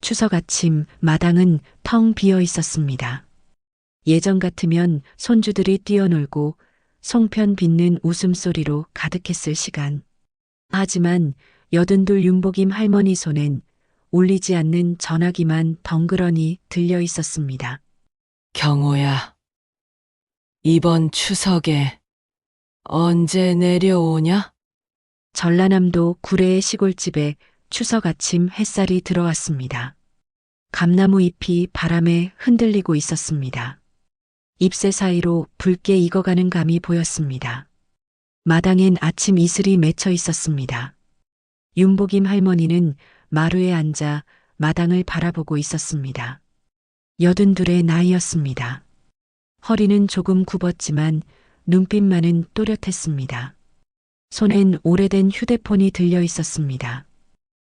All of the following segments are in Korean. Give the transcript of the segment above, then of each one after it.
추석 아침 마당은 텅 비어 있었습니다. 예전 같으면 손주들이 뛰어놀고 송편 빚는 웃음소리로 가득했을 시간. 하지만 82 윤복임 할머니 손엔 울리지 않는 전화기만 덩그러니 들려 있었습니다. 경호야, 이번 추석에 언제 내려오냐? 전라남도 구례의 시골집에 추석 아침 햇살이 들어왔습니다. 감나무 잎이 바람에 흔들리고 있었습니다. 잎새 사이로 붉게 익어가는 감이 보였습니다. 마당엔 아침 이슬이 맺혀 있었습니다. 윤복임 할머니는 마루에 앉아 마당을 바라보고 있었습니다. 82의 나이였습니다. 허리는 조금 굽었지만 눈빛만은 또렷했습니다. 손엔 오래된 휴대폰이 들려 있었습니다.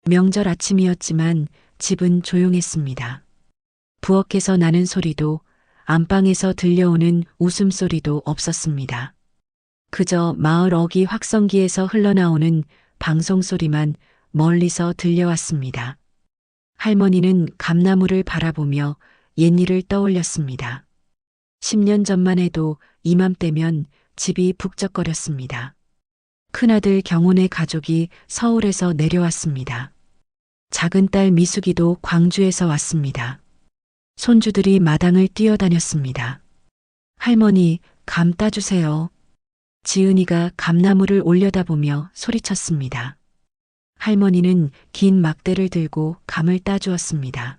명절 아침이었지만 집은 조용했습니다. 부엌에서 나는 소리도 안방에서 들려오는 웃음소리도 없었습니다. 그저 마을 어귀 확성기에서 흘러나오는 방송소리만 멀리서 들려왔습니다. 할머니는 감나무를 바라보며 옛일을 떠올렸습니다. 10년 전만 해도 이맘때면 집이 북적거렸습니다. 큰아들 경훈의 가족이 서울에서 내려왔습니다. 작은 딸 미숙이도 광주에서 왔습니다. 손주들이 마당을 뛰어다녔습니다. 할머니, 감 따주세요. 지은이가 감나무를 올려다보며 소리쳤습니다. 할머니는 긴 막대를 들고 감을 따주었습니다.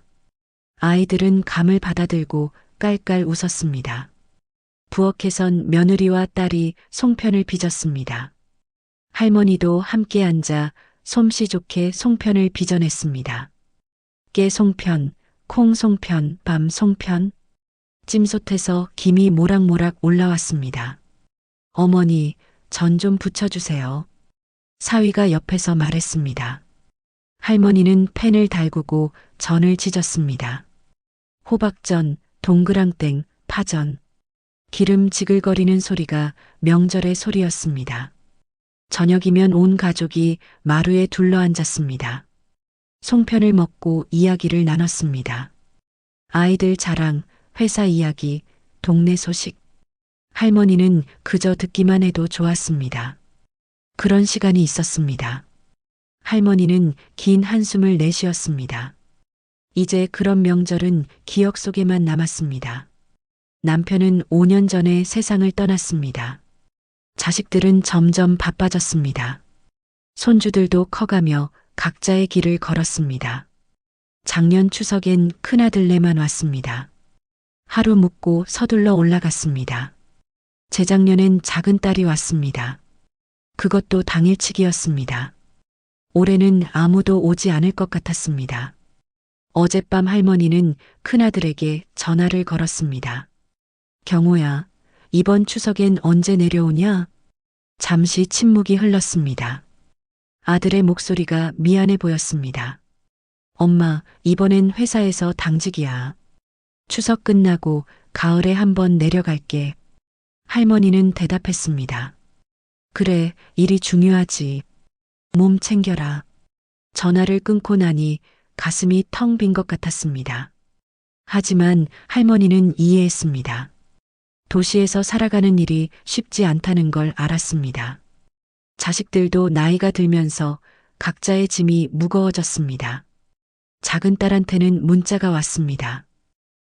아이들은 감을 받아들고 깔깔 웃었습니다. 부엌에선 며느리와 딸이 송편을 빚었습니다. 할머니도 함께 앉아 솜씨 좋게 송편을 빚어냈습니다. 깨 송편, 콩 송편, 밤 송편. 찜솥에서 김이 모락모락 올라왔습니다. 어머니, 전 좀 부쳐주세요. 사위가 옆에서 말했습니다. 할머니는 팬을 달구고 전을 지졌습니다. 호박전, 동그랑땡, 파전. 기름 지글거리는 소리가 명절의 소리였습니다. 저녁이면 온 가족이 마루에 둘러앉았습니다. 송편을 먹고 이야기를 나눴습니다. 아이들 자랑, 회사 이야기, 동네 소식. 할머니는 그저 듣기만 해도 좋았습니다. 그런 시간이 있었습니다. 할머니는 긴 한숨을 내쉬었습니다. 이제 그런 명절은 기억 속에만 남았습니다. 남편은 5년 전에 세상을 떠났습니다. 자식들은 점점 바빠졌습니다. 손주들도 커가며 각자의 길을 걸었습니다. 작년 추석엔 큰아들네만 왔습니다. 하루 묵고 서둘러 올라갔습니다. 재작년엔 작은 딸이 왔습니다. 그것도 당일치기였습니다. 올해는 아무도 오지 않을 것 같았습니다. 어젯밤 할머니는 큰아들에게 전화를 걸었습니다. 경호야, 이번 추석엔 언제 내려오냐? 잠시 침묵이 흘렀습니다. 아들의 목소리가 미안해 보였습니다. 엄마, 이번엔 회사에서 당직이야. 추석 끝나고 가을에 한번 내려갈게. 할머니는 대답했습니다. 그래, 일이 중요하지. 몸 챙겨라. 전화를 끊고 나니 가슴이 텅 빈 것 같았습니다. 하지만 할머니는 이해했습니다. 도시에서 살아가는 일이 쉽지 않다는 걸 알았습니다. 자식들도 나이가 들면서 각자의 짐이 무거워졌습니다. 작은 딸한테는 문자가 왔습니다.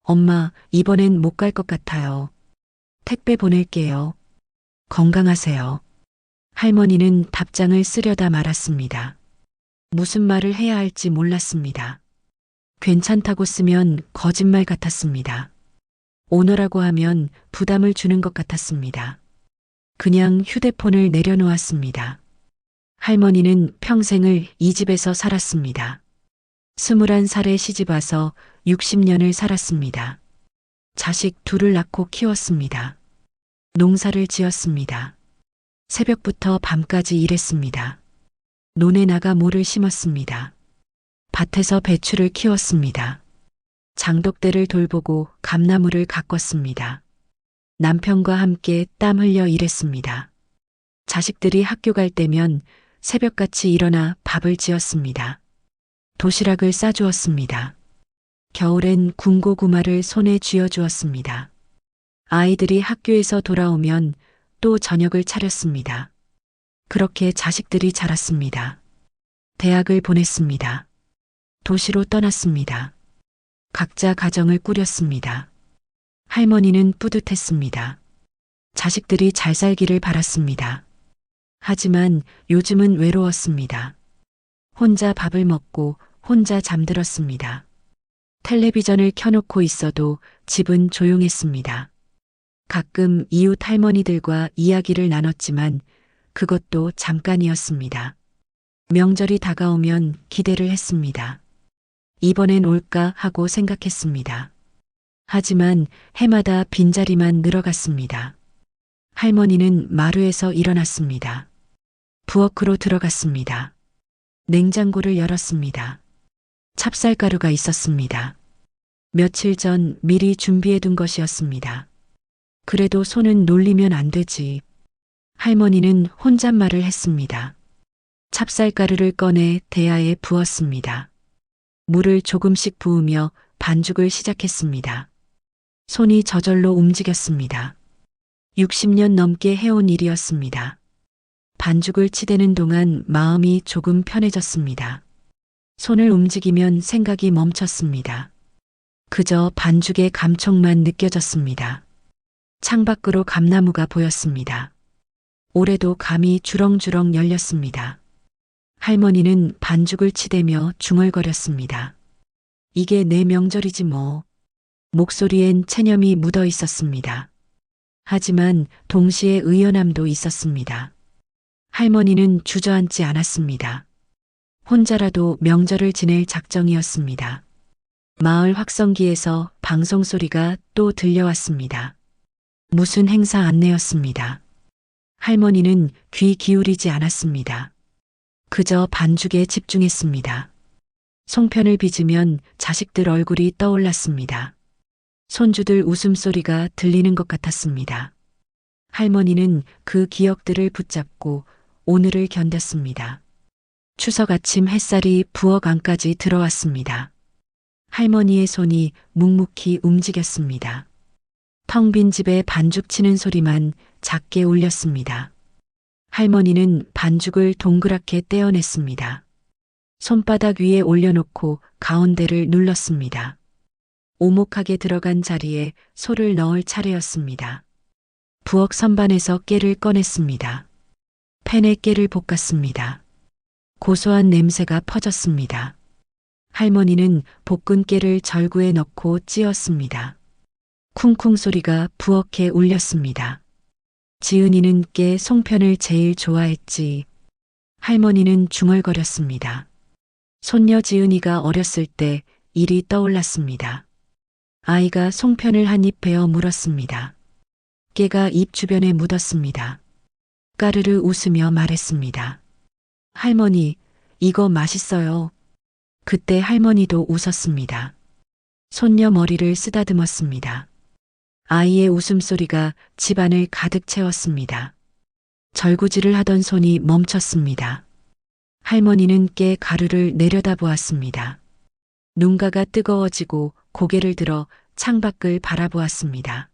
엄마, 이번엔 못 갈 것 같아요. 택배 보낼게요. 건강하세요. 할머니는 답장을 쓰려다 말았습니다. 무슨 말을 해야 할지 몰랐습니다. 괜찮다고 쓰면 거짓말 같았습니다. 오너라고 하면 부담을 주는 것 같았습니다. 그냥 휴대폰을 내려놓았습니다. 할머니는 평생을 이 집에서 살았습니다. 21살에 시집와서 60년을 살았습니다. 자식 둘을 낳고 키웠습니다. 농사를 지었습니다. 새벽부터 밤까지 일했습니다. 논에 나가 모를 심었습니다. 밭에서 배추를 키웠습니다. 장독대를 돌보고 감나무를 가꿨습니다. 남편과 함께 땀 흘려 일했습니다. 자식들이 학교 갈 때면 새벽같이 일어나 밥을 지었습니다. 도시락을 싸주었습니다. 겨울엔 군고구마를 손에 쥐어주었습니다. 아이들이 학교에서 돌아오면 또 저녁을 차렸습니다. 그렇게 자식들이 자랐습니다. 대학을 보냈습니다. 도시로 떠났습니다. 각자 가정을 꾸렸습니다. 할머니는 뿌듯했습니다. 자식들이 잘 살기를 바랐습니다. 하지만 요즘은 외로웠습니다. 혼자 밥을 먹고 혼자 잠들었습니다. 텔레비전을 켜놓고 있어도 집은 조용했습니다. 가끔 이웃 할머니들과 이야기를 나눴지만 그것도 잠깐이었습니다. 명절이 다가오면 기대를 했습니다. 이번엔 올까 하고 생각했습니다. 하지만 해마다 빈자리만 늘어갔습니다. 할머니는 마루에서 일어났습니다. 부엌으로 들어갔습니다. 냉장고를 열었습니다. 찹쌀가루가 있었습니다. 며칠 전 미리 준비해둔 것이었습니다. 그래도 손은 놀리면 안 되지. 할머니는 혼잣말을 했습니다. 찹쌀가루를 꺼내 대야에 부었습니다. 물을 조금씩 부으며 반죽을 시작했습니다. 손이 저절로 움직였습니다. 60년 넘게 해온 일이었습니다. 반죽을 치대는 동안 마음이 조금 편해졌습니다. 손을 움직이면 생각이 멈췄습니다. 그저 반죽의 감촉만 느껴졌습니다. 창밖으로 감나무가 보였습니다. 올해도 감이 주렁주렁 열렸습니다. 할머니는 반죽을 치대며 중얼거렸습니다. 이게 내 명절이지 뭐. 목소리엔 체념이 묻어 있었습니다. 하지만 동시에 의연함도 있었습니다. 할머니는 주저앉지 않았습니다. 혼자라도 명절을 지낼 작정이었습니다. 마을 확성기에서 방송 소리가 또 들려왔습니다. 무슨 행사 안내였습니다. 할머니는 귀 기울이지 않았습니다. 그저 반죽에 집중했습니다. 송편을 빚으면 자식들 얼굴이 떠올랐습니다. 손주들 웃음소리가 들리는 것 같았습니다. 할머니는 그 기억들을 붙잡고 오늘을 견뎠습니다. 추석 아침 햇살이 부엌 안까지 들어왔습니다. 할머니의 손이 묵묵히 움직였습니다. 텅 빈 집에 반죽 치는 소리만 작게 울렸습니다. 할머니는 반죽을 동그랗게 떼어냈습니다. 손바닥 위에 올려놓고 가운데를 눌렀습니다. 오목하게 들어간 자리에 소를 넣을 차례였습니다. 부엌 선반에서 깨를 꺼냈습니다. 팬에 깨를 볶았습니다. 고소한 냄새가 퍼졌습니다. 할머니는 볶은 깨를 절구에 넣고 찧었습니다. 쿵쿵 소리가 부엌에 울렸습니다. 지은이는 깨 송편을 제일 좋아했지. 할머니는 중얼거렸습니다. 손녀 지은이가 어렸을 때 일이 떠올랐습니다. 아이가 송편을 한 입 베어 물었습니다. 깨가 입 주변에 묻었습니다. 까르르 웃으며 말했습니다. 할머니, 이거 맛있어요. 그때 할머니도 웃었습니다. 손녀 머리를 쓰다듬었습니다. 아이의 웃음소리가 집안을 가득 채웠습니다. 절구질을 하던 손이 멈췄습니다. 할머니는 깨 가루를 내려다보았습니다. 눈가가 뜨거워지고 고개를 들어 창밖을 바라보았습니다.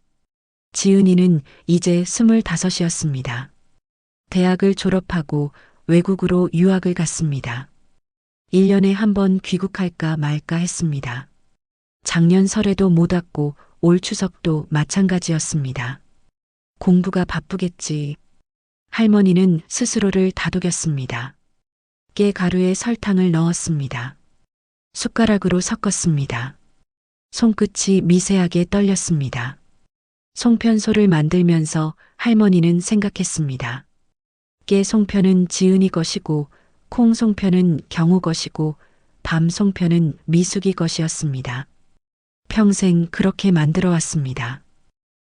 지은이는 이제 25이었습니다. 대학을 졸업하고 외국으로 유학을 갔습니다. 1년에 한 번 귀국할까 말까 했습니다. 작년 설에도 못 왔고 올 추석도 마찬가지였습니다. 공부가 바쁘겠지. 할머니는 스스로를 다독였습니다. 깨 가루에 설탕을 넣었습니다. 숟가락으로 섞었습니다. 손끝이 미세하게 떨렸습니다. 송편소를 만들면서 할머니는 생각했습니다. 깨 송편은 지은이 것이고 콩 송편은 경우 것이고 밤 송편은 미숙이 것이었습니다. 평생 그렇게 만들어 왔습니다.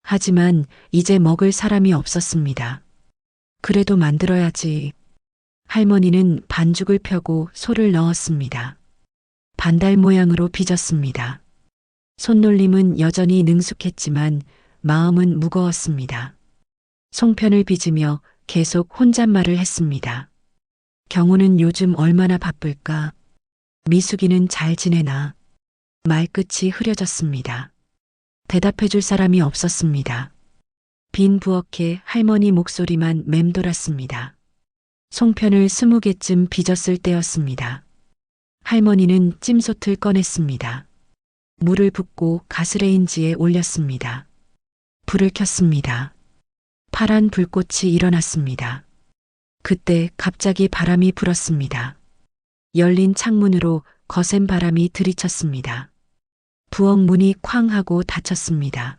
하지만 이제 먹을 사람이 없었습니다. 그래도 만들어야지. 할머니는 반죽을 펴고 소를 넣었습니다. 반달 모양으로 빚었습니다. 손놀림은 여전히 능숙했지만 마음은 무거웠습니다. 송편을 빚으며 계속 혼잣말을 했습니다. 경우는 요즘 얼마나 바쁠까? 미숙이는 잘 지내나? 말끝이 흐려졌습니다. 대답해 줄 사람이 없었습니다. 빈 부엌에 할머니 목소리만 맴돌았습니다. 송편을 20개쯤 빚었을 때였습니다. 할머니는 찜솥을 꺼냈습니다. 물을 붓고 가스레인지에 올렸습니다. 불을 켰습니다. 파란 불꽃이 일어났습니다. 그때 갑자기 바람이 불었습니다. 열린 창문으로 거센 바람이 들이쳤습니다. 부엌 문이 쾅 하고 닫혔습니다.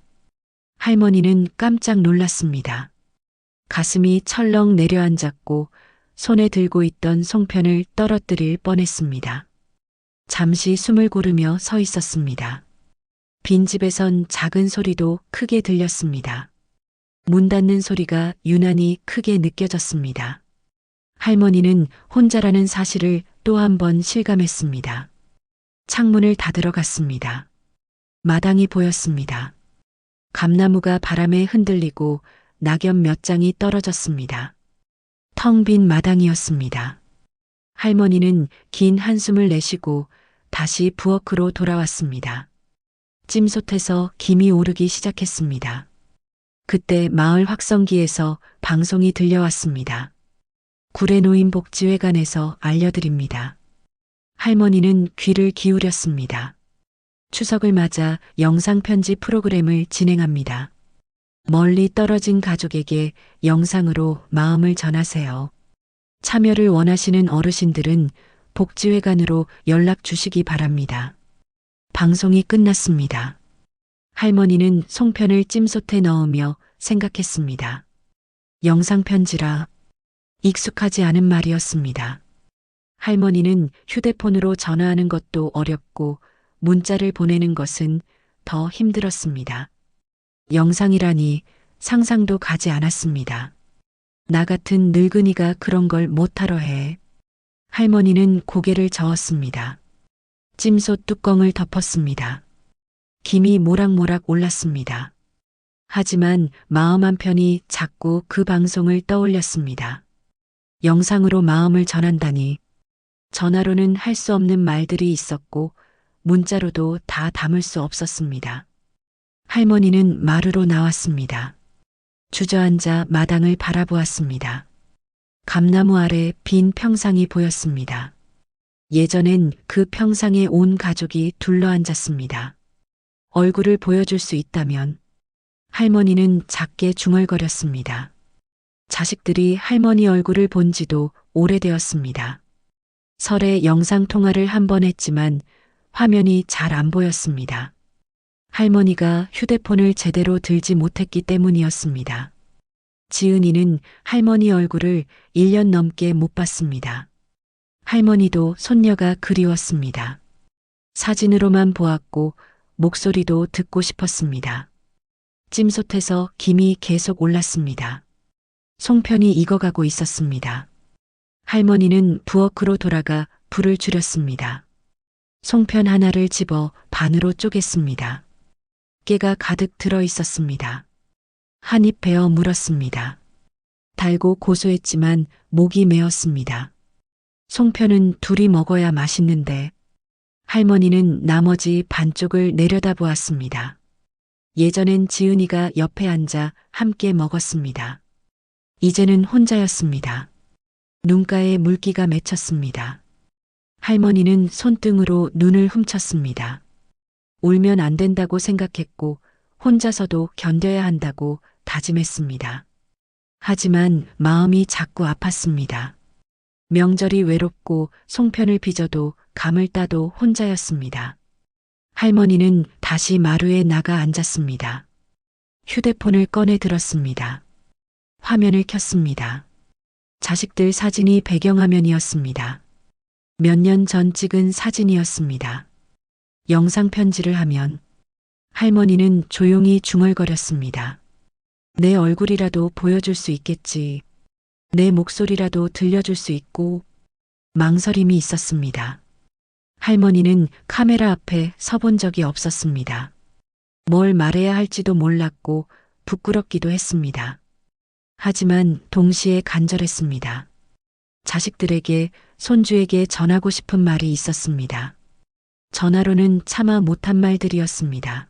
할머니는 깜짝 놀랐습니다. 가슴이 철렁 내려앉았고 손에 들고 있던 송편을 떨어뜨릴 뻔했습니다. 잠시 숨을 고르며 서 있었습니다. 빈집에선 작은 소리도 크게 들렸습니다. 문 닫는 소리가 유난히 크게 느껴졌습니다. 할머니는 혼자라는 사실을 또 한 번 실감했습니다. 창문을 닫으러 갔습니다. 마당이 보였습니다. 감나무가 바람에 흔들리고 낙엽 몇 장이 떨어졌습니다. 텅 빈 마당이었습니다. 할머니는 긴 한숨을 내쉬고 다시 부엌으로 돌아왔습니다. 찜솥에서 김이 오르기 시작했습니다. 그때 마을 확성기에서 방송이 들려왔습니다. 구례노인 복지회관에서 알려드립니다. 할머니는 귀를 기울였습니다. 추석을 맞아 영상편지 프로그램을 진행합니다. 멀리 떨어진 가족에게 영상으로 마음을 전하세요. 참여를 원하시는 어르신들은 복지회관으로 연락 주시기 바랍니다. 방송이 끝났습니다. 할머니는 송편을 찜솥에 넣으며 생각했습니다. 영상편지라 익숙하지 않은 말이었습니다. 할머니는 휴대폰으로 전화하는 것도 어렵고 문자를 보내는 것은 더 힘들었습니다. 영상이라니 상상도 가지 않았습니다. 나 같은 늙은이가 그런 걸 못하러 해. 할머니는 고개를 저었습니다. 찜솥 뚜껑을 덮었습니다. 김이 모락모락 올랐습니다. 하지만 마음 한편이 자꾸 그 방송을 떠올렸습니다. 영상으로 마음을 전한다니. 전화로는 할 수 없는 말들이 있었고 문자로도 다 담을 수 없었습니다. 할머니는 마루로 나왔습니다. 주저앉아 마당을 바라보았습니다. 감나무 아래 빈 평상이 보였습니다. 예전엔 그 평상에 온 가족이 둘러앉았습니다. 얼굴을 보여줄 수 있다면. 할머니는 작게 중얼거렸습니다. 자식들이 할머니 얼굴을 본 지도 오래되었습니다. 설에 영상통화를 한 번 했지만 화면이 잘 안 보였습니다. 할머니가 휴대폰을 제대로 들지 못했기 때문이었습니다. 지은이는 할머니 얼굴을 1년 넘게 못 봤습니다. 할머니도 손녀가 그리웠습니다. 사진으로만 보았고 목소리도 듣고 싶었습니다. 찜솥에서 김이 계속 올랐습니다. 송편이 익어가고 있었습니다. 할머니는 부엌으로 돌아가 불을 줄였습니다. 송편 하나를 집어 반으로 쪼갰습니다. 깨가 가득 들어 있었습니다. 한 입 베어 물었습니다. 달고 고소했지만 목이 메었습니다. 송편은 둘이 먹어야 맛있는데 할머니는 나머지 반쪽을 내려다보았습니다. 예전엔 지은이가 옆에 앉아 함께 먹었습니다. 이제는 혼자였습니다. 눈가에 물기가 맺혔습니다. 할머니는 손등으로 눈을 훔쳤습니다. 울면 안 된다고 생각했고 혼자서도 견뎌야 한다고 다짐했습니다. 하지만 마음이 자꾸 아팠습니다. 명절이 외롭고 송편을 빚어도 감을 따도 혼자였습니다. 할머니는 다시 마루에 나가 앉았습니다. 휴대폰을 꺼내 들었습니다. 화면을 켰습니다. 자식들 사진이 배경화면이었습니다. 몇 년 전 찍은 사진이었습니다. 영상 편지를 하면 할머니는 조용히 중얼거렸습니다. 내 얼굴이라도 보여줄 수 있겠지. 내 목소리라도 들려줄 수 있고 망설임이 있었습니다. 할머니는 카메라 앞에 서본 적이 없었습니다. 뭘 말해야 할지도 몰랐고 부끄럽기도 했습니다. 하지만 동시에 간절했습니다. 자식들에게, 손주에게 전하고 싶은 말이 있었습니다. 전화로는 차마 못한 말들이었습니다.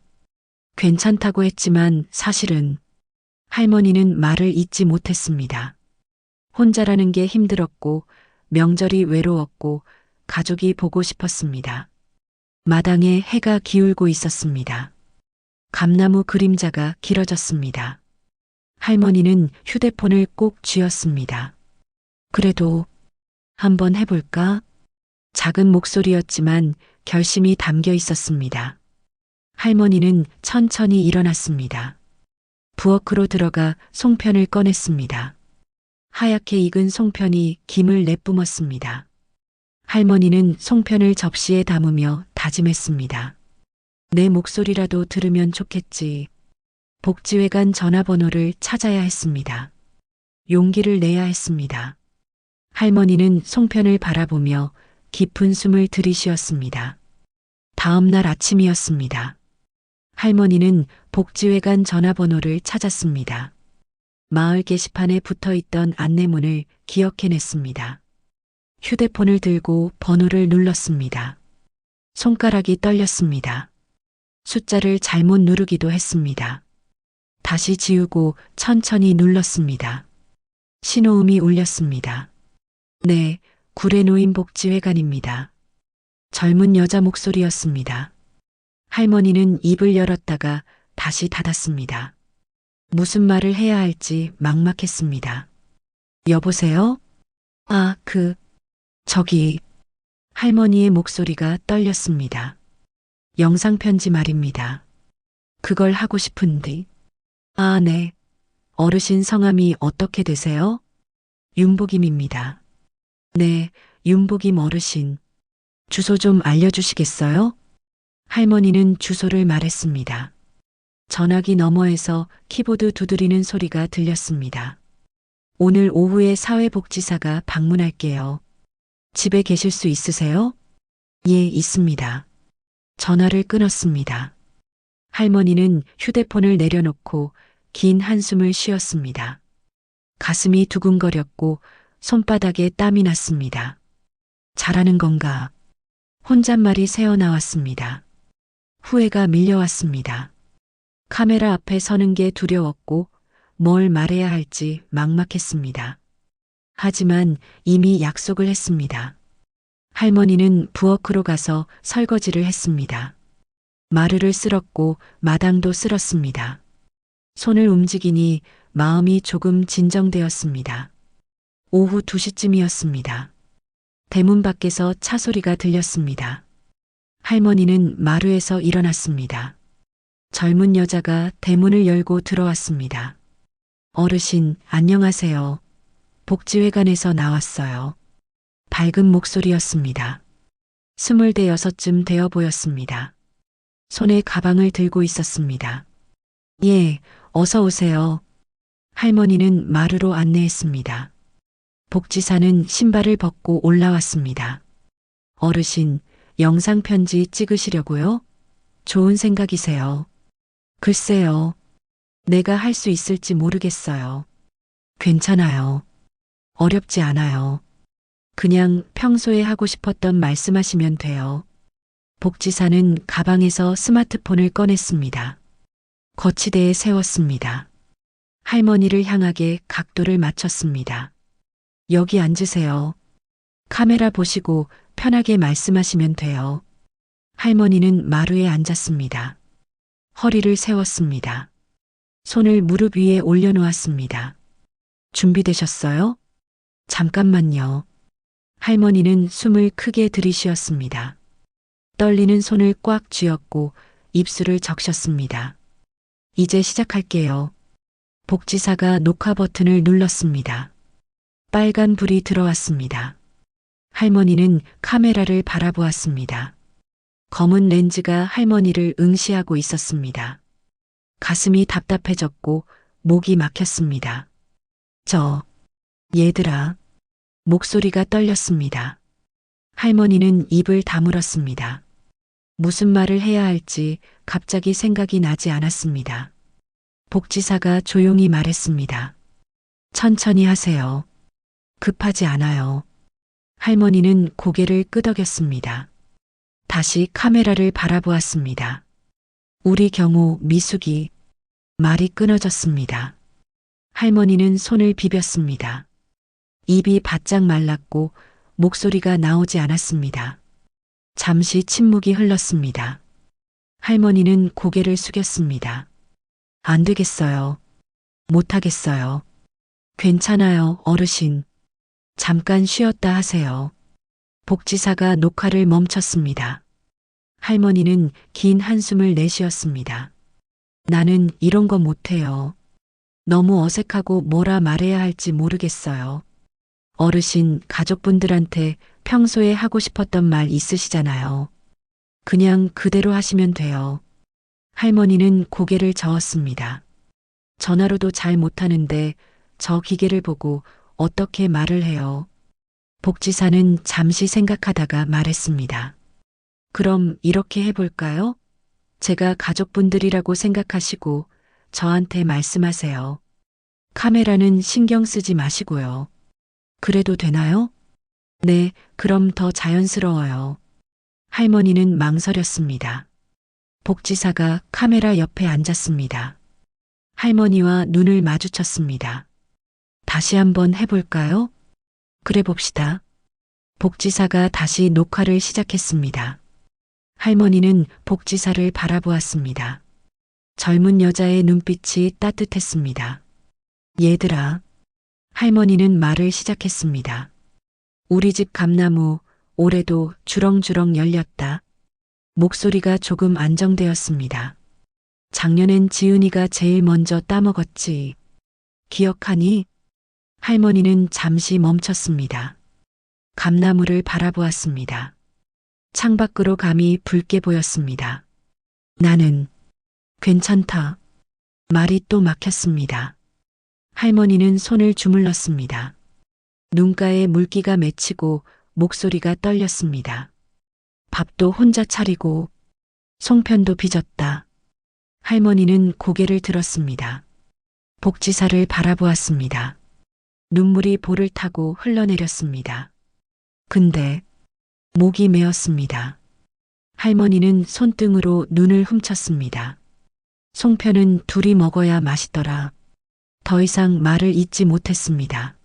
괜찮다고 했지만 사실은 할머니는 말을 잇지 못했습니다. 혼자라는 게 힘들었고 명절이 외로웠고 가족이 보고 싶었습니다. 마당에 해가 기울고 있었습니다. 감나무 그림자가 길어졌습니다. 할머니는 휴대폰을 꼭 쥐었습니다. 그래도 한번 해볼까? 작은 목소리였지만 결심이 담겨 있었습니다. 할머니는 천천히 일어났습니다. 부엌으로 들어가 송편을 꺼냈습니다. 하얗게 익은 송편이 김을 내뿜었습니다. 할머니는 송편을 접시에 담으며 다짐했습니다. 내 목소리라도 들으면 좋겠지. 복지회관 전화번호를 찾아야 했습니다. 용기를 내야 했습니다. 할머니는 송편을 바라보며 깊은 숨을 들이쉬었습니다. 다음 날 아침이었습니다. 할머니는 복지회관 전화번호를 찾았습니다. 마을 게시판에 붙어 있던 안내문을 기억해냈습니다. 휴대폰을 들고 번호를 눌렀습니다. 손가락이 떨렸습니다. 숫자를 잘못 누르기도 했습니다. 다시 지우고 천천히 눌렀습니다. 신호음이 울렸습니다. 네, 구례노인복지회관입니다. 젊은 여자 목소리였습니다. 할머니는 입을 열었다가 다시 닫았습니다. 무슨 말을 해야 할지 막막했습니다. 여보세요? 아, 저기. 할머니의 목소리가 떨렸습니다. 영상편지 말입니다. 그걸 하고 싶은데. 아, 네. 어르신 성함이 어떻게 되세요? 윤복임입니다. 네, 윤복임 어르신. 주소 좀 알려주시겠어요? 할머니는 주소를 말했습니다. 전화기 너머에서 키보드 두드리는 소리가 들렸습니다. 오늘 오후에 사회복지사가 방문할게요. 집에 계실 수 있으세요? 예, 있습니다. 전화를 끊었습니다. 할머니는 휴대폰을 내려놓고 긴 한숨을 쉬었습니다. 가슴이 두근거렸고 손바닥에 땀이 났습니다. 잘하는 건가? 혼잣말이 새어나왔습니다. 후회가 밀려왔습니다. 카메라 앞에 서는 게 두려웠고 뭘 말해야 할지 막막했습니다. 하지만 이미 약속을 했습니다. 할머니는 부엌으로 가서 설거지를 했습니다. 마루를 쓸었고 마당도 쓸었습니다. 손을 움직이니 마음이 조금 진정되었습니다. 오후 2시쯤이었습니다. 대문 밖에서 차 소리가 들렸습니다. 할머니는 마루에서 일어났습니다. 젊은 여자가 대문을 열고 들어왔습니다. 어르신, 안녕하세요. 복지회관에서 나왔어요. 밝은 목소리였습니다. 26쯤 되어 보였습니다. 손에 가방을 들고 있었습니다. 예, 어서 오세요. 할머니는 마루로 안내했습니다. 복지사는 신발을 벗고 올라왔습니다. 어르신, 영상편지 찍으시려고요? 좋은 생각이세요. 글쎄요. 내가 할 수 있을지 모르겠어요. 괜찮아요. 어렵지 않아요. 그냥 평소에 하고 싶었던 말씀하시면 돼요. 복지사는 가방에서 스마트폰을 꺼냈습니다. 거치대에 세웠습니다. 할머니를 향하게 각도를 맞췄습니다. 여기 앉으세요. 카메라 보시고 편하게 말씀하시면 돼요. 할머니는 마루에 앉았습니다. 허리를 세웠습니다. 손을 무릎 위에 올려놓았습니다. 준비되셨어요? 잠깐만요. 할머니는 숨을 크게 들이쉬었습니다. 떨리는 손을 꽉 쥐었고 입술을 적셨습니다. 이제 시작할게요. 복지사가 녹화 버튼을 눌렀습니다. 빨간 불이 들어왔습니다. 할머니는 카메라를 바라보았습니다. 검은 렌즈가 할머니를 응시하고 있었습니다. 가슴이 답답해졌고 목이 막혔습니다. 얘들아. 목소리가 떨렸습니다. 할머니는 입을 다물었습니다. 무슨 말을 해야 할지 갑자기 생각이 나지 않았습니다. 복지사가 조용히 말했습니다. 천천히 하세요. 급하지 않아요. 할머니는 고개를 끄덕였습니다. 다시 카메라를 바라보았습니다. 우리 경우 미숙이 말이 끊어졌습니다. 할머니는 손을 비볐습니다. 입이 바짝 말랐고 목소리가 나오지 않았습니다. 잠시 침묵이 흘렀습니다. 할머니는 고개를 숙였습니다. 안 되겠어요. 못하겠어요. 괜찮아요, 어르신. 잠깐 쉬었다 하세요. 복지사가 녹화를 멈췄습니다. 할머니는 긴 한숨을 내쉬었습니다. 나는 이런 거 못해요. 너무 어색하고 뭐라 말해야 할지 모르겠어요. 어르신, 가족분들한테 평소에 하고 싶었던 말 있으시잖아요. 그냥 그대로 하시면 돼요. 할머니는 고개를 저었습니다. 전화로도 잘 못하는데 저 기계를 보고 어떻게 말을 해요? 복지사는 잠시 생각하다가 말했습니다. 그럼 이렇게 해볼까요? 제가 가족분들이라고 생각하시고 저한테 말씀하세요. 카메라는 신경 쓰지 마시고요. 그래도 되나요? 네, 그럼 더 자연스러워요. 할머니는 망설였습니다. 복지사가 카메라 옆에 앉았습니다. 할머니와 눈을 마주쳤습니다. 다시 한번 해볼까요? 그래 봅시다. 복지사가 다시 녹화를 시작했습니다. 할머니는 복지사를 바라보았습니다. 젊은 여자의 눈빛이 따뜻했습니다. 얘들아. 할머니는 말을 시작했습니다. 우리 집 감나무 올해도 주렁주렁 열렸다. 목소리가 조금 안정되었습니다. 작년엔 지은이가 제일 먼저 따먹었지. 기억하니? 할머니는 잠시 멈췄습니다. 감나무를 바라보았습니다. 창밖으로 감이 붉게 보였습니다. 나는 괜찮다. 말이 또 막혔습니다. 할머니는 손을 주물렀습니다. 눈가에 물기가 맺히고 목소리가 떨렸습니다. 밥도 혼자 차리고 송편도 빚었다. 할머니는 고개를 들었습니다. 복지사를 바라보았습니다. 눈물이 볼을 타고 흘러내렸습니다. 근데 목이 메었습니다. 할머니는 손등으로 눈을 훔쳤습니다. 송편은 둘이 먹어야 맛있더라. 더 이상 말을 잇지 못했습니다.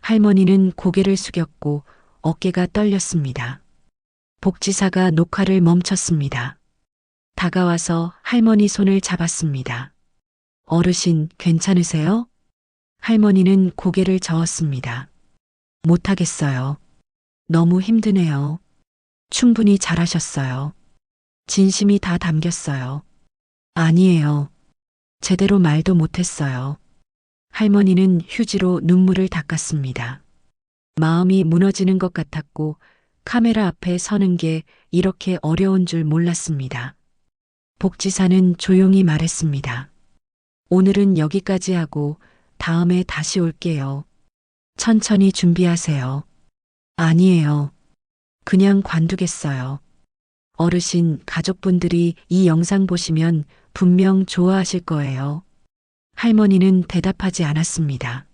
할머니는 고개를 숙였고 어깨가 떨렸습니다. 복지사가 녹화를 멈췄습니다. 다가와서 할머니 손을 잡았습니다. 어르신, 괜찮으세요? 할머니는 고개를 저었습니다. 못하겠어요. 너무 힘드네요. 충분히 잘하셨어요. 진심이 다 담겼어요. 아니에요. 제대로 말도 못했어요. 할머니는 휴지로 눈물을 닦았습니다. 마음이 무너지는 것 같았고 카메라 앞에 서는 게 이렇게 어려운 줄 몰랐습니다. 복지사는 조용히 말했습니다. 오늘은 여기까지 하고 다음에 다시 올게요. 천천히 준비하세요. 아니에요. 그냥 관두겠어요. 어르신, 가족분들이 이 영상 보시면 분명 좋아하실 거예요. 할머니는 대답하지 않았습니다.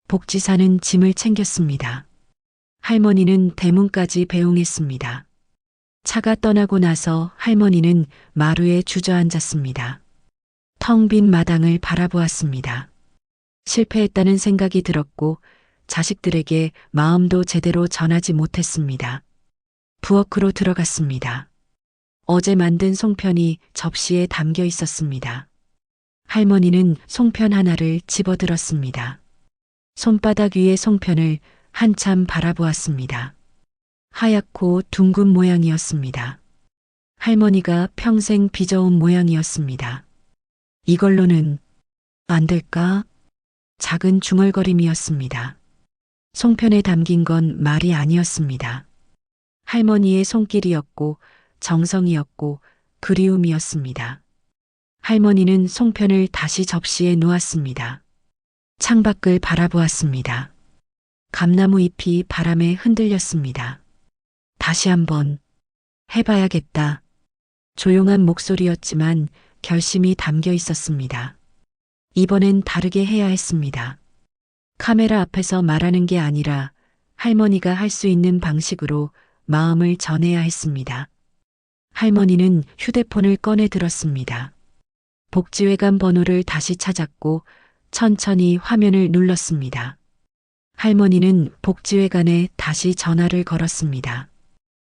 복지사는 짐을 챙겼습니다. 할머니는 대문까지 배웅했습니다. 차가 떠나고 나서 할머니는 마루에 주저앉았습니다. 텅 빈 마당을 바라보았습니다. 실패했다는 생각이 들었고 자식들에게 마음도 제대로 전하지 못했습니다. 부엌으로 들어갔습니다. 어제 만든 송편이 접시에 담겨 있었습니다. 할머니는 송편 하나를 집어들었습니다. 손바닥 위의 송편을 한참 바라보았습니다. 하얗고 둥근 모양이었습니다. 할머니가 평생 빚어온 모양이었습니다. 이걸로는 안 될까? 작은 중얼거림이었습니다. 송편에 담긴 건 말이 아니었습니다. 할머니의 손길이었고 정성이었고 그리움이었습니다. 할머니는 송편을 다시 접시에 놓았습니다. 창밖을 바라보았습니다. 감나무 잎이 바람에 흔들렸습니다. 다시 한번 해봐야겠다. 조용한 목소리였지만 결심이 담겨 있었습니다. 이번엔 다르게 해야 했습니다. 카메라 앞에서 말하는 게 아니라 할머니가 할 수 있는 방식으로 마음을 전해야 했습니다. 할머니는 휴대폰을 꺼내 들었습니다. 복지회관 번호를 다시 찾았고 천천히 화면을 눌렀습니다. 할머니는 복지회관에 다시 전화를 걸었습니다.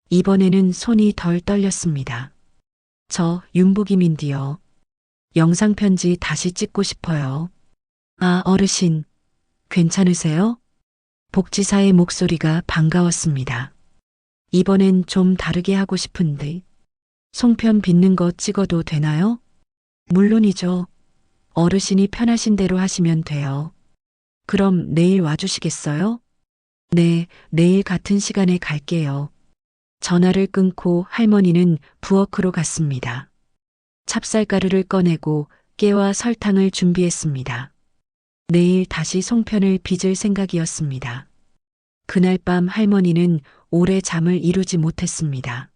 이번에는 손이 덜 떨렸습니다. 저 윤복임인데요. 영상편지 다시 찍고 싶어요. 아, 어르신, 괜찮으세요? 복지사의 목소리가 반가웠습니다. 이번엔 좀 다르게 하고 싶은데, 송편 빚는 거 찍어도 되나요? 물론이죠. 어르신이 편하신 대로 하시면 돼요. 그럼 내일 와주시겠어요? 네, 내일 같은 시간에 갈게요. 전화를 끊고 할머니는 부엌으로 갔습니다. 찹쌀가루를 꺼내고 깨와 설탕을 준비했습니다. 내일 다시 송편을 빚을 생각이었습니다. 그날 밤 할머니는 오래 잠을 이루지 못했습니다.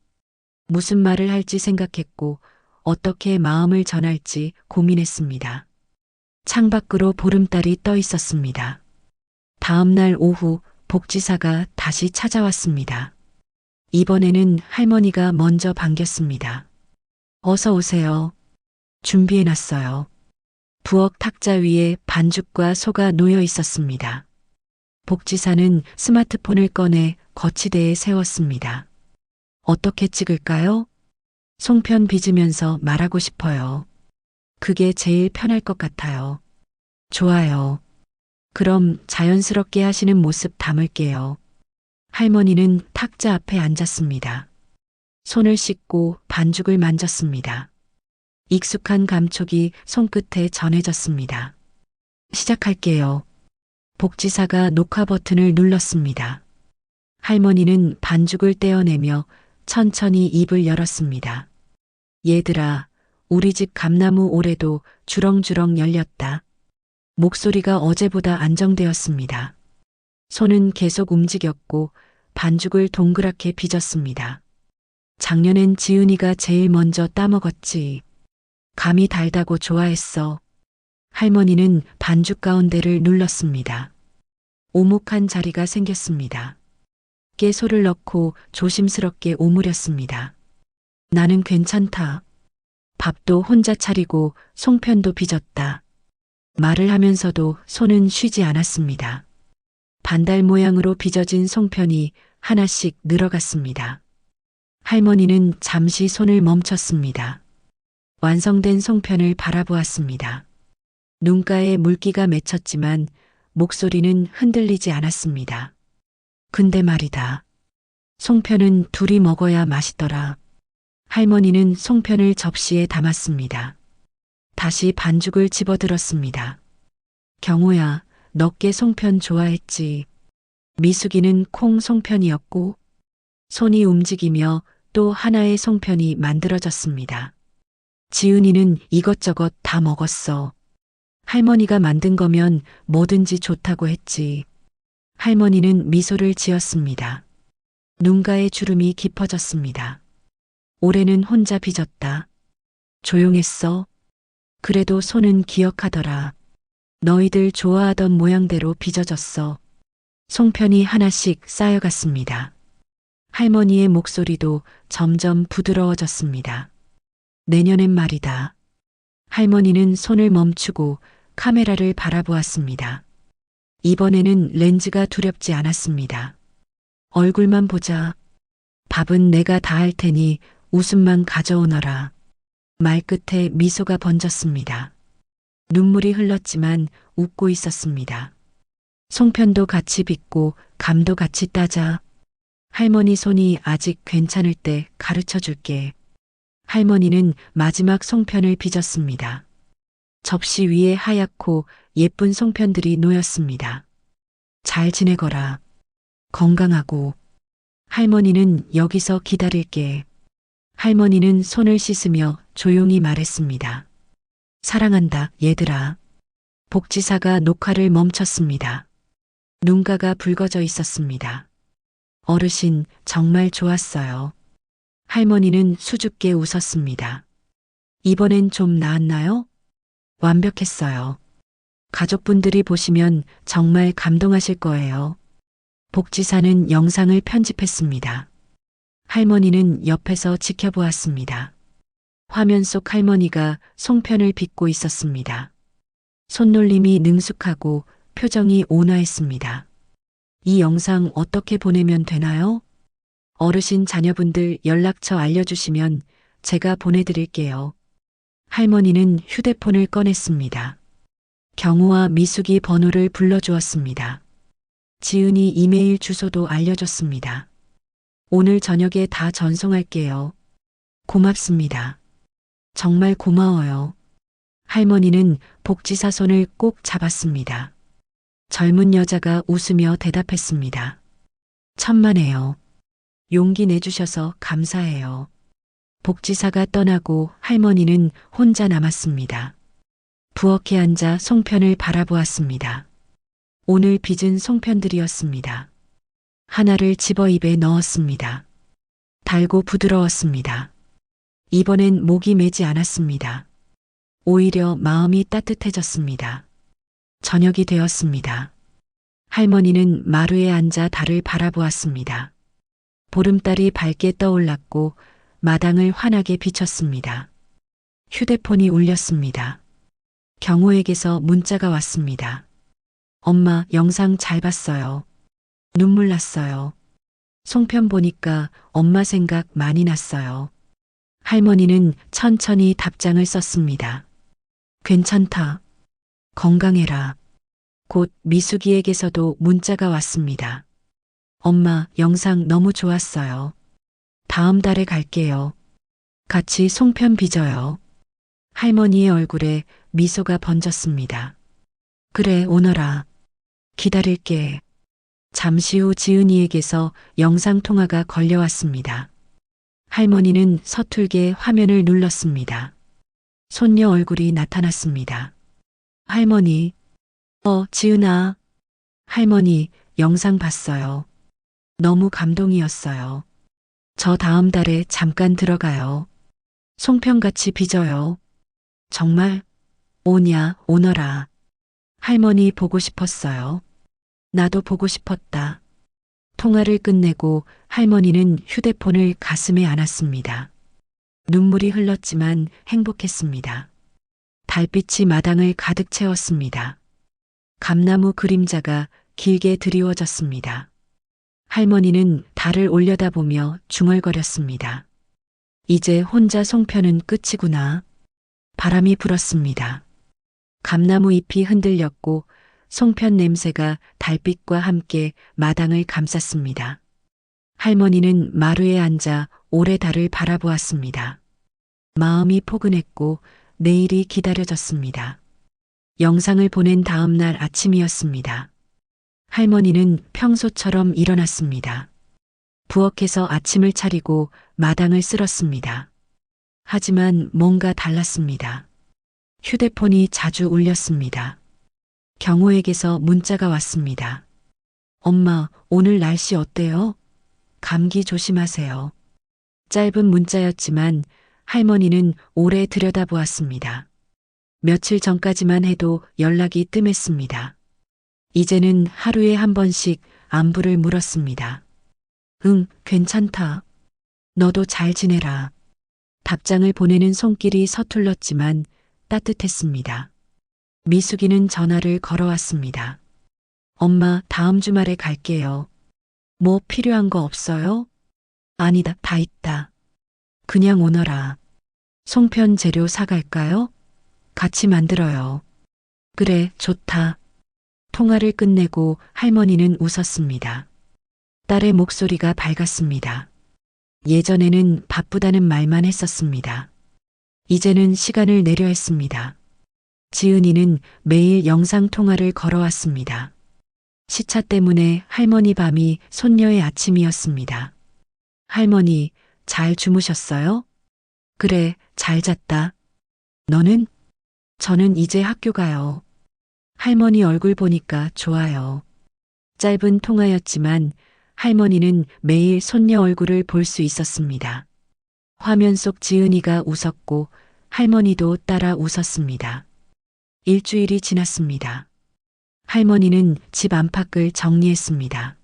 무슨 말을 할지 생각했고 어떻게 마음을 전할지 고민했습니다. 창밖으로 보름달이 떠 있었습니다. 다음 날 오후 복지사가 다시 찾아왔습니다. 이번에는 할머니가 먼저 반겼습니다. 어서 오세요. 준비해놨어요. 부엌 탁자 위에 반죽과 소가 놓여 있었습니다. 복지사는 스마트폰을 꺼내 거치대에 세웠습니다. 어떻게 찍을까요? 송편 빚으면서 말하고 싶어요. 그게 제일 편할 것 같아요. 좋아요. 그럼 자연스럽게 하시는 모습 담을게요. 할머니는 탁자 앞에 앉았습니다. 손을 씻고 반죽을 만졌습니다. 익숙한 감촉이 손끝에 전해졌습니다. 시작할게요. 복지사가 녹화 버튼을 눌렀습니다. 할머니는 반죽을 떼어내며 천천히 입을 열었습니다. 얘들아, 우리 집 감나무 올해도 주렁주렁 열렸다. 목소리가 어제보다 안정되었습니다. 손은 계속 움직였고 반죽을 동그랗게 빚었습니다. 작년엔 지은이가 제일 먼저 따먹었지. 감이 달다고 좋아했어. 할머니는 반죽 가운데를 눌렀습니다. 오목한 자리가 생겼습니다. 깨소를 넣고 조심스럽게 오므렸습니다. 나는 괜찮다. 밥도 혼자 차리고 송편도 빚었다. 말을 하면서도 손은 쉬지 않았습니다. 반달 모양으로 빚어진 송편이 하나씩 늘어갔습니다. 할머니는 잠시 손을 멈췄습니다. 완성된 송편을 바라보았습니다. 눈가에 물기가 맺혔지만 목소리는 흔들리지 않았습니다. 근데 말이다. 송편은 둘이 먹어야 맛있더라. 할머니는 송편을 접시에 담았습니다. 다시 반죽을 집어들었습니다. 경호야, 너께 송편 좋아했지. 미숙이는 콩 송편이었고 손이 움직이며 또 하나의 송편이 만들어졌습니다. 지은이는 이것저것 다 먹었어. 할머니가 만든 거면 뭐든지 좋다고 했지. 할머니는 미소를 지었습니다. 눈가에 주름이 깊어졌습니다. 올해는 혼자 빚었다. 조용했어. 그래도 손은 기억하더라. 너희들 좋아하던 모양대로 빚어졌어. 송편이 하나씩 쌓여갔습니다. 할머니의 목소리도 점점 부드러워졌습니다. 내년엔 말이다. 할머니는 손을 멈추고 카메라를 바라보았습니다. 이번에는 렌즈가 두렵지 않았습니다. 얼굴만 보자. 밥은 내가 다 할 테니 웃음만 가져오너라. 말끝에 미소가 번졌습니다. 눈물이 흘렀지만 웃고 있었습니다. 송편도 같이 빚고 감도 같이 따자. 할머니 손이 아직 괜찮을 때 가르쳐 줄게. 할머니는 마지막 송편을 빚었습니다. 접시 위에 하얗고 예쁜 송편들이 놓였습니다. 잘 지내거라. 건강하고. 할머니는 여기서 기다릴게. 할머니는 손을 씻으며 조용히 말했습니다. 사랑한다, 얘들아. 복지사가 녹화를 멈췄습니다. 눈가가 붉어져 있었습니다. 어르신, 정말 좋았어요. 할머니는 수줍게 웃었습니다. 이번엔 좀 나았나요? 완벽했어요. 가족분들이 보시면 정말 감동하실 거예요. 복지사는 영상을 편집했습니다. 할머니는 옆에서 지켜보았습니다. 화면 속 할머니가 송편을 빚고 있었습니다. 손놀림이 능숙하고 표정이 온화했습니다. 이 영상 어떻게 보내면 되나요? 어르신 자녀분들 연락처 알려주시면 제가 보내드릴게요. 할머니는 휴대폰을 꺼냈습니다. 경우와 미숙이 번호를 불러주었습니다. 지은이 이메일 주소도 알려줬습니다. 오늘 저녁에 다 전송할게요. 고맙습니다. 정말 고마워요. 할머니는 복지사 손을 꼭 잡았습니다. 젊은 여자가 웃으며 대답했습니다. 천만에요. 용기 내주셔서 감사해요. 복지사가 떠나고 할머니는 혼자 남았습니다. 부엌에 앉아 송편을 바라보았습니다. 오늘 빚은 송편들이었습니다. 하나를 집어 입에 넣었습니다. 달고 부드러웠습니다. 이번엔 목이 메지 않았습니다. 오히려 마음이 따뜻해졌습니다. 저녁이 되었습니다. 할머니는 마루에 앉아 달을 바라보았습니다. 보름달이 밝게 떠올랐고 마당을 환하게 비쳤습니다. 휴대폰이 울렸습니다. 경호에게서 문자가 왔습니다. 엄마, 영상 잘 봤어요. 눈물 났어요. 송편 보니까 엄마 생각 많이 났어요. 할머니는 천천히 답장을 썼습니다. 괜찮다. 건강해라. 곧 미숙이에게서도 문자가 왔습니다. 엄마, 영상 너무 좋았어요. 다음 달에 갈게요. 같이 송편 빚어요. 할머니의 얼굴에 미소가 번졌습니다. 그래, 오너라. 기다릴게. 잠시 후 지은이에게서 영상통화가 걸려왔습니다. 할머니는 서툴게 화면을 눌렀습니다. 손녀 얼굴이 나타났습니다. 할머니. 지은아. 할머니, 영상 봤어요. 너무 감동이었어요. 저 다음 달에 잠깐 들어가요. 송편같이 빚어요. 정말? 오냐, 오너라. 할머니 보고 싶었어요. 나도 보고 싶었다. 통화를 끝내고 할머니는 휴대폰을 가슴에 안았습니다. 눈물이 흘렀지만 행복했습니다. 달빛이 마당을 가득 채웠습니다. 감나무 그림자가 길게 드리워졌습니다. 할머니는 달을 올려다보며 중얼거렸습니다. 이제 혼자 송편은 끝이구나. 바람이 불었습니다. 감나무 잎이 흔들렸고 송편 냄새가 달빛과 함께 마당을 감쌌습니다. 할머니는 마루에 앉아 오래 달을 바라보았습니다. 마음이 포근했고 내일이 기다려졌습니다. 영상을 보낸 다음 날 아침이었습니다. 할머니는 평소처럼 일어났습니다. 부엌에서 아침을 차리고 마당을 쓸었습니다. 하지만 뭔가 달랐습니다. 휴대폰이 자주 울렸습니다. 경호에게서 문자가 왔습니다. 엄마, 오늘 날씨 어때요? 감기 조심하세요. 짧은 문자였지만 할머니는 오래 들여다보았습니다. 며칠 전까지만 해도 연락이 뜸했습니다. 이제는 하루에 한 번씩 안부를 물었습니다. 응, 괜찮다. 너도 잘 지내라. 답장을 보내는 손길이 서툴렀지만 따뜻했습니다. 미숙이는 전화를 걸어왔습니다. 엄마, 다음 주말에 갈게요. 뭐 필요한 거 없어요? 아니다, 다 있다. 그냥 오너라. 송편 재료 사갈까요? 같이 만들어요. 그래, 좋다. 통화를 끝내고 할머니는 웃었습니다. 딸의 목소리가 밝았습니다. 예전에는 바쁘다는 말만 했었습니다. 이제는 시간을 내려 했습니다. 지은이는 매일 영상통화를 걸어왔습니다. 시차 때문에 할머니 밤이 손녀의 아침이었습니다. 할머니, 잘 주무셨어요? 그래, 잘 잤다. 너는? 저는 이제 학교 가요. 할머니 얼굴 보니까 좋아요. 짧은 통화였지만 할머니는 매일 손녀 얼굴을 볼 수 있었습니다. 화면 속 지은이가 웃었고 할머니도 따라 웃었습니다. 일주일이 지났습니다. 할머니는 집 안팎을 정리했습니다.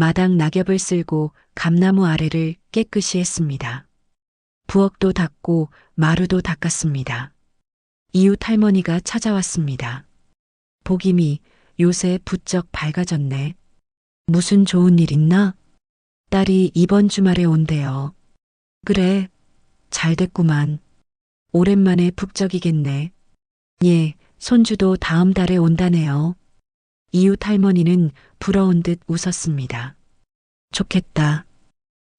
마당 낙엽을 쓸고 감나무 아래를 깨끗이 했습니다. 부엌도 닦고 마루도 닦았습니다. 이웃 할머니가 찾아왔습니다. 복임이 요새 부쩍 밝아졌네. 무슨 좋은 일 있나? 딸이 이번 주말에 온대요. 그래, 잘 됐구만. 오랜만에 북적이겠네. 예, 손주도 다음 달에 온다네요. 이웃 할머니는 부러운 듯 웃었습니다. 좋겠다.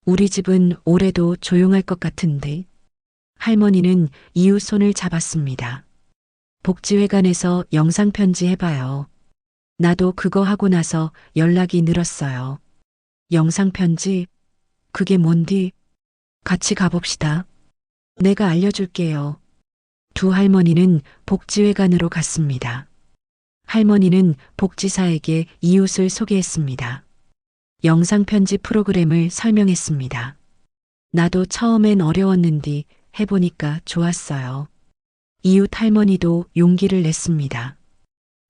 우리 집은 올해도 조용할 것 같은데. 할머니는 이웃 손을 잡았습니다. 복지회관에서 영상편지 해봐요. 나도 그거 하고 나서 연락이 늘었어요. 영상편지? 그게 뭔디? 같이 가봅시다. 내가 알려줄게요. 두 할머니는 복지회관으로 갔습니다. 할머니는 복지사에게 이웃을 소개했습니다. 영상편지 프로그램을 설명했습니다. 나도 처음엔 어려웠는디 해보니까 좋았어요. 이웃 할머니도 용기를 냈습니다.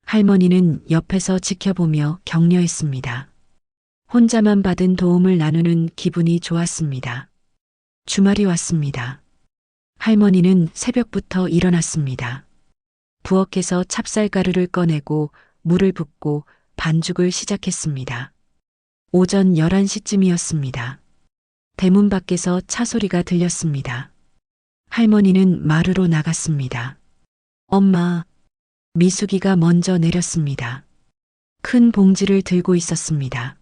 할머니는 옆에서 지켜보며 격려했습니다. 혼자만 받은 도움을 나누는 기분이 좋았습니다. 주말이 왔습니다. 할머니는 새벽부터 일어났습니다. 부엌에서 찹쌀가루를 꺼내고 물을 붓고 반죽을 시작했습니다. 오전 11시쯤이었습니다. 대문 밖에서 차 소리가 들렸습니다. 할머니는 마루로 나갔습니다. 엄마, 미숙이가 먼저 내렸습니다. 큰 봉지를 들고 있었습니다.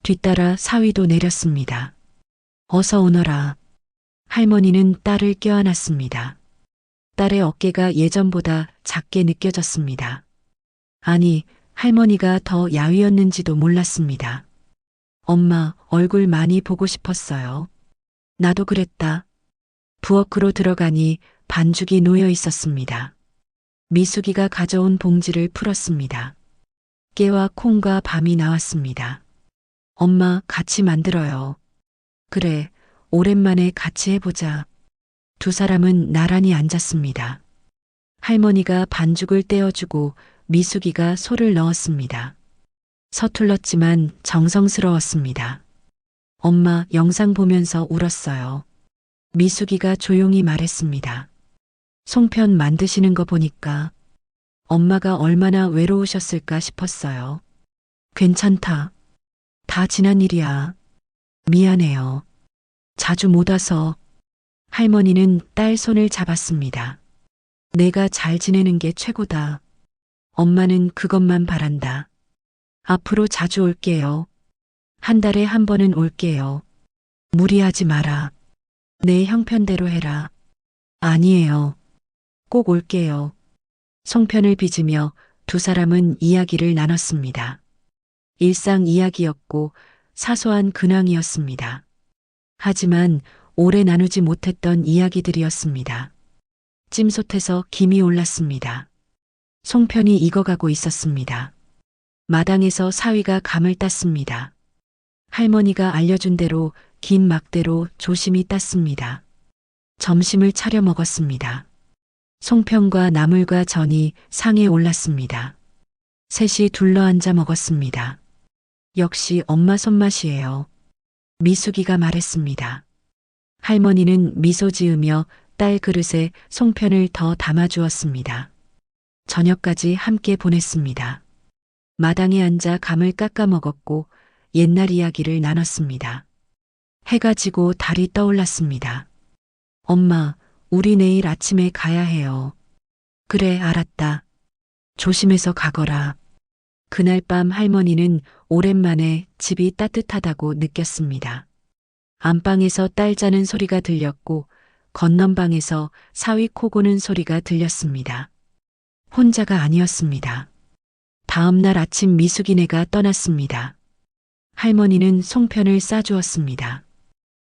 뒤따라 사위도 내렸습니다. 어서 오너라. 할머니는 딸을 껴안았습니다. 딸의 어깨가 예전보다 작게 느껴졌습니다. 아니, 할머니가 더 야위었는지도 몰랐습니다. 엄마, 얼굴 많이 보고 싶었어요. 나도 그랬다. 부엌으로 들어가니 반죽이 놓여 있었습니다. 미숙이가 가져온 봉지를 풀었습니다. 깨와 콩과 밤이 나왔습니다. 엄마, 같이 만들어요. 그래, 오랜만에 같이 해보자. 두 사람은 나란히 앉았습니다. 할머니가 반죽을 떼어주고 미숙이가 소를 넣었습니다. 서툴렀지만 정성스러웠습니다. 엄마, 영상 보면서 울었어요. 미숙이가 조용히 말했습니다. 송편 만드시는 거 보니까 엄마가 얼마나 외로우셨을까 싶었어요. 괜찮다. 다 지난 일이야. 미안해요. 자주 못 와서. 할머니는 딸 손을 잡았습니다. 내가 잘 지내는 게 최고다. 엄마는 그것만 바란다. 앞으로 자주 올게요. 한 달에 한 번은 올게요. 무리하지 마라. 내 형편대로 해라. 아니에요. 꼭 올게요. 송편을 빚으며 두 사람은 이야기를 나눴습니다. 일상 이야기였고 사소한 근황이었습니다. 하지만 오래 나누지 못했던 이야기들이었습니다. 찜솥에서 김이 올랐습니다. 송편이 익어가고 있었습니다. 마당에서 사위가 감을 땄습니다. 할머니가 알려준 대로 긴 막대로 조심히 땄습니다. 점심을 차려 먹었습니다. 송편과 나물과 전이 상에 올랐습니다. 셋이 둘러앉아 먹었습니다. 역시 엄마 손맛이에요. 미숙이가 말했습니다. 할머니는 미소 지으며 딸 그릇에 송편을 더 담아주었습니다. 저녁까지 함께 보냈습니다. 마당에 앉아 감을 깎아 먹었고 옛날 이야기를 나눴습니다. 해가 지고 달이 떠올랐습니다. 엄마, 우리 내일 아침에 가야 해요. 그래, 알았다. 조심해서 가거라. 그날 밤 할머니는 오랜만에 집이 따뜻하다고 느꼈습니다. 안방에서 딸 자는 소리가 들렸고 건넌방에서 사위 코 고는 소리가 들렸습니다. 혼자가 아니었습니다. 다음 날 아침 미숙이네가 떠났습니다. 할머니는 송편을 싸주었습니다.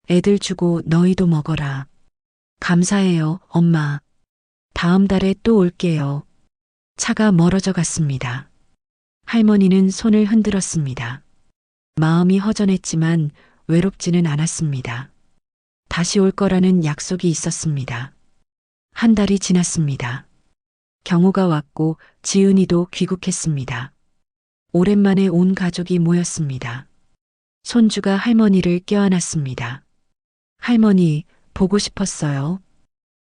애들 주고 너희도 먹어라. 감사해요, 엄마. 다음 달에 또 올게요. 차가 멀어져 갔습니다. 할머니는 손을 흔들었습니다. 마음이 허전했지만 외롭지는 않았습니다. 다시 올 거라는 약속이 있었습니다. 한 달이 지났습니다. 경호가 왔고 지은이도 귀국했습니다. 오랜만에 온 가족이 모였습니다. 손주가 할머니를 껴안았습니다. 할머니, 보고 싶었어요.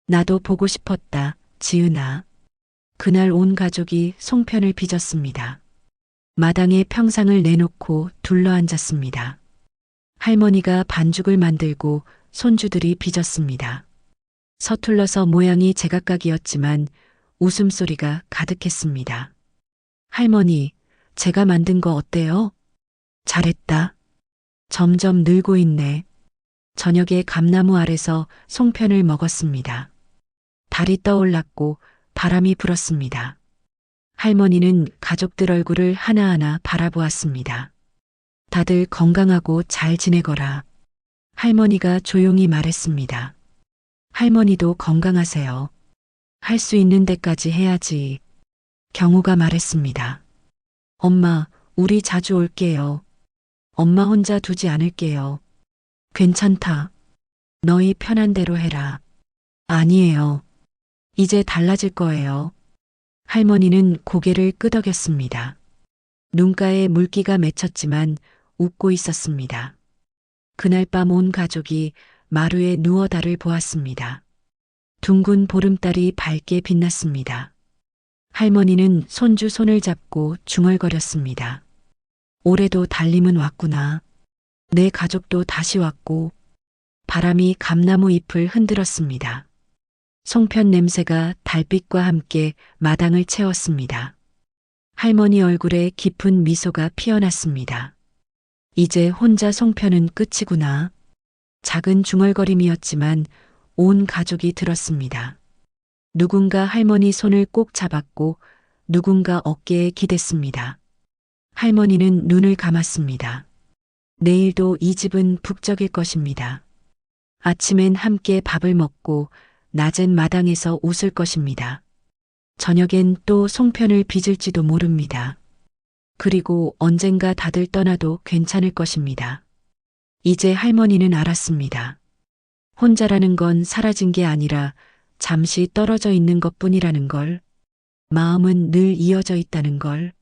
나도 보고 싶었다, 지은아. 그날 온 가족이 송편을 빚었습니다. 마당에 평상을 내놓고 둘러앉았습니다. 할머니가 반죽을 만들고 손주들이 빚었습니다. 서툴러서 모양이 제각각이었지만 웃음소리가 가득했습니다. 할머니, 제가 만든 거 어때요? 잘했다. 점점 늘고 있네. 저녁에 감나무 아래서 송편을 먹었습니다. 달이 떠올랐고 바람이 불었습니다. 할머니는 가족들 얼굴을 하나하나 바라보았습니다. 다들 건강하고 잘 지내거라. 할머니가 조용히 말했습니다. 할머니도 건강하세요. 할 수 있는 데까지 해야지. 경우가 말했습니다. 엄마, 우리 자주 올게요. 엄마 혼자 두지 않을게요. 괜찮다. 너희 편한 대로 해라. 아니에요. 이제 달라질 거예요. 할머니는 고개를 끄덕였습니다. 눈가에 물기가 맺혔지만 웃고 있었습니다. 그날 밤 온 가족이 마루에 누워 달을 보았습니다. 둥근 보름달이 밝게 빛났습니다. 할머니는 손주 손을 잡고 중얼거렸습니다. 올해도 달님은 왔구나. 내 가족도 다시 왔고. 바람이 감나무 잎을 흔들었습니다. 송편 냄새가 달빛과 함께 마당을 채웠습니다. 할머니 얼굴에 깊은 미소가 피어났습니다. 이제 혼자 송편은 끝이구나. 작은 중얼거림이었지만 온 가족이 들었습니다. 누군가 할머니 손을 꼭 잡았고 누군가 어깨에 기댔습니다. 할머니는 눈을 감았습니다. 내일도 이 집은 북적일 것입니다. 아침엔 함께 밥을 먹고 낮엔 마당에서 웃을 것입니다. 저녁엔 또 송편을 빚을지도 모릅니다. 그리고 언젠가 다들 떠나도 괜찮을 것입니다. 이제 할머니는 알았습니다. 혼자라는 건 사라진 게 아니라 잠시 떨어져 있는 것뿐이라는 걸. 마음은 늘 이어져 있다는 걸.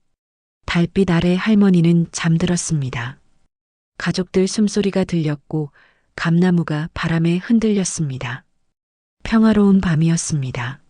달빛 아래 할머니는 잠들었습니다. 가족들 숨소리가 들렸고 감나무가 바람에 흔들렸습니다. 평화로운 밤이었습니다.